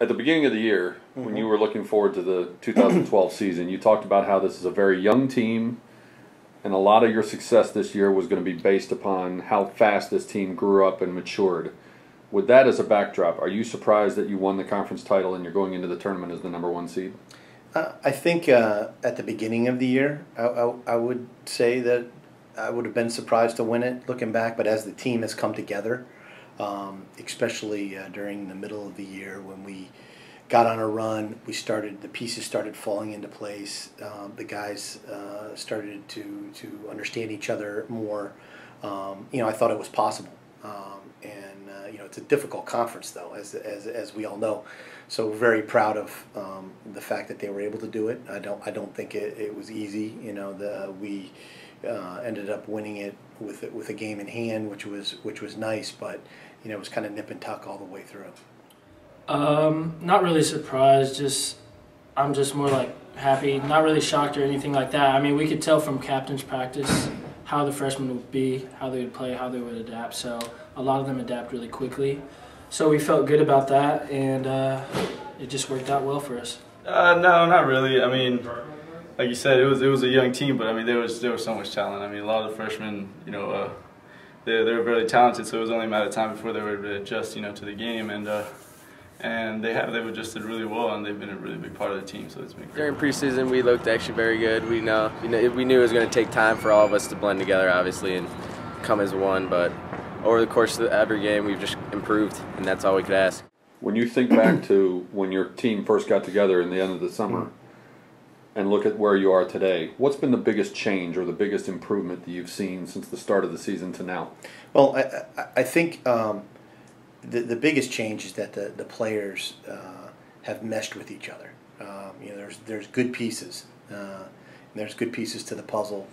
At the beginning of the year, when you were looking forward to the 2012 season, you talked about how this is a very young team, and a lot of your success this year was going to be based upon how fast this team grew up and matured. With that as a backdrop, are you surprised that you won the conference title and you're going into the tournament as the #1 seed? I think at the beginning of the year, I would say that I would have been surprised to win it looking back, but as the team has come together, especially during the middle of the year when we got on a run, the pieces started falling into place. The guys started to understand each other more. I thought it was possible, it's a difficult conference though, as we all know. So we're very proud of the fact that they were able to do it. I don't think it was easy. We ended up winning it with a game in hand, which was nice, but it was kind of nip and tuck all the way through. Not really surprised. I'm just more like happy. Not really shocked or anything like that. I mean, we could tell from captain's practice how the freshmen would be, how they would play, how they would adapt. So a lot of them adapt really quickly. So we felt good about that, and it just worked out well for us. No, not really. I mean, like you said, it was a young team, but I mean there was so much talent. I mean, a lot of the freshmen, they were very talented. So it was only a matter of time before they were able to adjust, to the game, and they've adjusted really well, and they've been a really big part of the team. So it's been great. During preseason, we looked actually very good. We knew it was going to take time for all of us to blend together, obviously, and come as one. But over the course of every game, we've just improved, and that's all we could ask. When you think back to when your team first got together in the end of the summer and look at where you are today, what's been the biggest change or the biggest improvement that you've seen since the start of the season to now? Well, I think the biggest change is that the players have meshed with each other. There's good pieces. There's good pieces to the puzzle.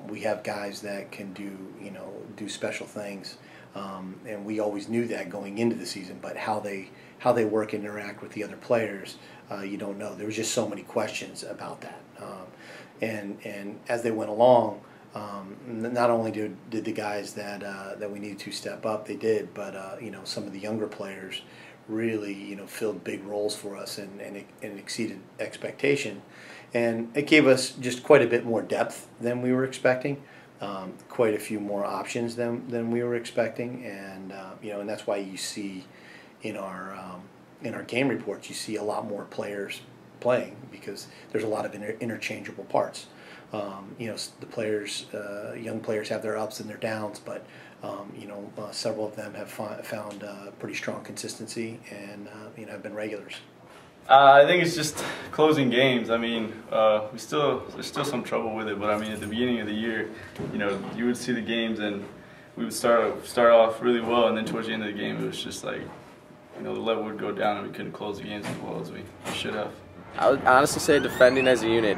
We have guys that can do special things, and we always knew that going into the season. But how they work and interact with the other players, you don't know. There was just so many questions about that, and as they went along, not only did the guys that we needed to step up, they did, but some of the younger players really filled big roles for us and exceeded expectation. And it gave us just quite a bit more depth than we were expecting, quite a few more options than we were expecting, and and that's why you see in our game reports you see a lot more players playing, because there's a lot of interchangeable parts. The players, young players have their ups and their downs, but several of them have found pretty strong consistency and have been regulars. I think it's just closing games. I mean, there's still some trouble with it, but I mean, at the beginning of the year, you would see the games and we would start off really well, and then towards the end of the game, it was just like, the level would go down and we couldn't close the games as well as we should have. I would honestly say defending as a unit.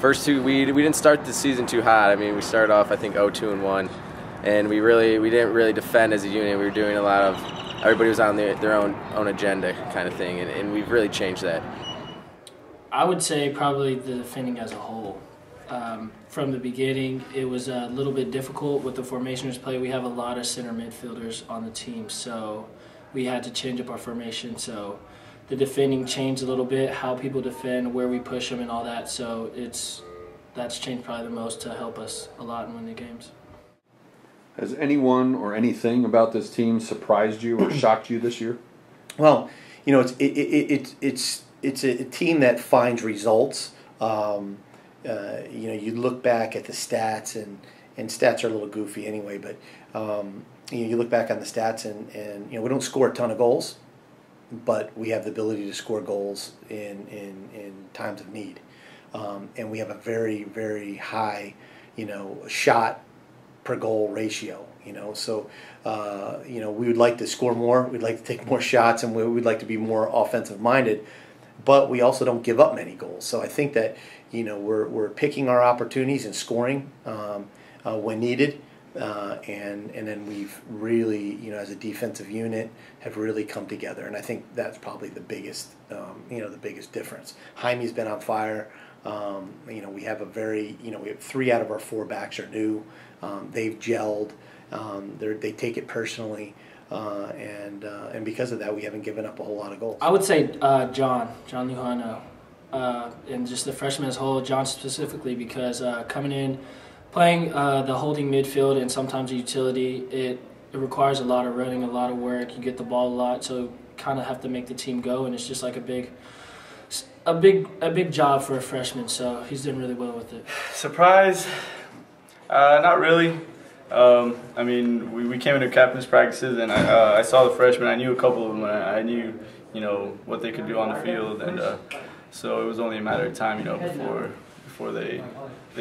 First two, we didn't start the season too hot. I mean, we started off I think 0-2-1, and we didn't really defend as a unit. We were doing a lot of, everybody was on their own agenda kind of thing, and we've really changed that. I would say probably the defending as a whole. From the beginning, it was a little bit difficult with the formations play. We have a lot of center midfielders on the team, so we had to change up our formation. So the defending changed a little bit, how people defend, where we push them and all that. So that's changed probably the most to help us a lot in winning games. Has anyone or anything about this team surprised you or shocked you this year? Well, it's a team that finds results. You look back at the stats, and stats are a little goofy anyway, but you look back on the stats and we don't score a ton of goals, but we have the ability to score goals in times of need, and we have a very, very high shot per goal ratio. So we would like to score more, we'd like to take more shots, and we'd like to be more offensive minded, but we also don't give up many goals. So I think that we're picking our opportunities and scoring when needed, and then we've really as a defensive unit have really come together, and I think that's probably the biggest the biggest difference. Jaime's been on fire. We have we have 3 out of our 4 backs are new. They've gelled. They take it personally. and because of that, we haven't given up a whole lot of goals. I would say John Lujano, and just the freshmen as a whole, John specifically, because coming in, playing the holding midfield and sometimes utility, it requires a lot of running, a lot of work. You get the ball a lot, so kind of have to make the team go, and it's just like a big job for a freshman. So he's doing really well with it. Surprise? Not really. I mean, we came into captain's practices, and I saw the freshmen. I knew a couple of them. And I knew, what they could do on the field, and so it was only a matter of time, before they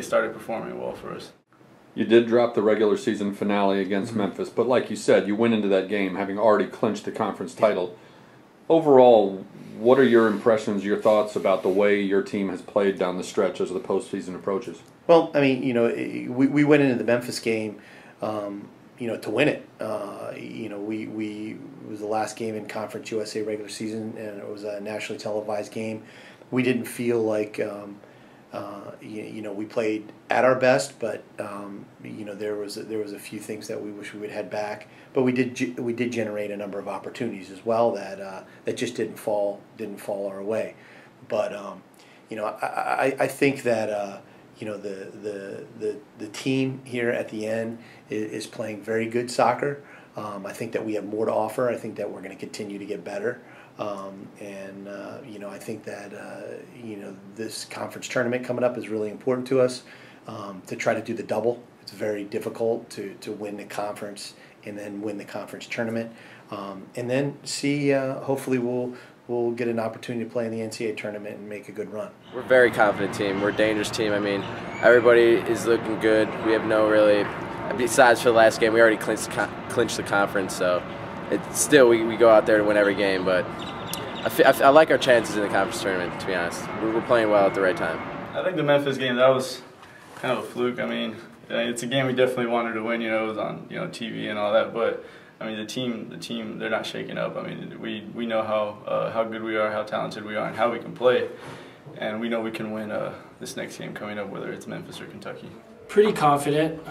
started performing well for us. You did drop the regular season finale against Memphis, but like you said, you went into that game having already clinched the conference title. Overall, what are your impressions, your thoughts about the way your team has played down the stretch as the postseason approaches? Well, I mean, we went into the Memphis game, to win it. It was the last game in Conference USA regular season, and it was a nationally televised game. We didn't feel like, we played at our best, but there was a few things that we wish we would had back. But we did generate a number of opportunities as well that just didn't fall our way. But I think that the team here at the end is playing very good soccer. I think that we have more to offer. I think that we're going to continue to get better. I think that this conference tournament coming up is really important to us, to try to do the double. It's very difficult to win the conference and then win the conference tournament, and then see. Hopefully, we'll get an opportunity to play in the NCAA tournament and make a good run. We're a very confident team. We're a dangerous team. I mean, everybody is looking good. We have no really. Besides for the last game, we already clinched the conference, so it's still we go out there to win every game, but. I like our chances in the conference tournament, to be honest. We're playing well at the right time. I think the Memphis game, that was kind of a fluke. I mean, it's a game we definitely wanted to win. It was on TV and all that. But I mean, the team, they're not shaking up. I mean, we know how good we are, how talented we are, and how we can play. And we know we can win this next game coming up, whether it's Memphis or Kentucky. Pretty confident.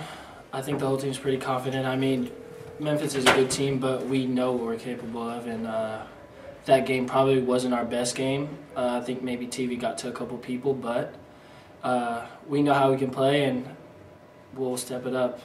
I think the whole team's pretty confident. I mean, Memphis is a good team, but we know what we're capable of, and that game probably wasn't our best game. I think maybe TV got to a couple people, but we know how we can play, and we'll step it up.